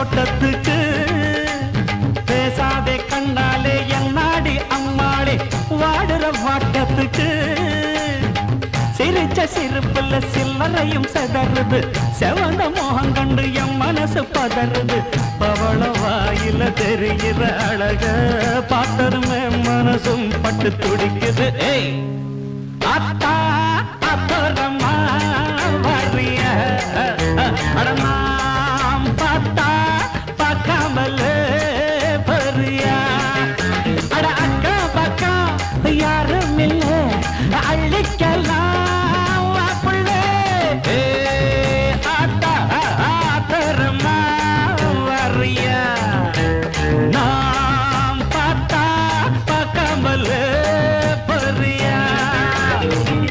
தோட்டத்துக்கு பேசாதே கண்ணாலே என்னாடி அம்மாளே வாடுற வாட்டத்துக்கு சிரிச்ச சிரிப்புல சில்லறையும் செதறுது செவந்த மோகம் கண்டு என் மனசு பதறுது பவள வாயில தெரிகிற அழக பார்த்ததுமே மனசும் பட்டு துடிக்குது ஏய் அத்தா அப்புறமா வரிய அடமாம் பார்த்தா பார்க்காமல பரியா அட அக்கா பக்கா யாரும் இல்லை அள்ளிக்கலாம்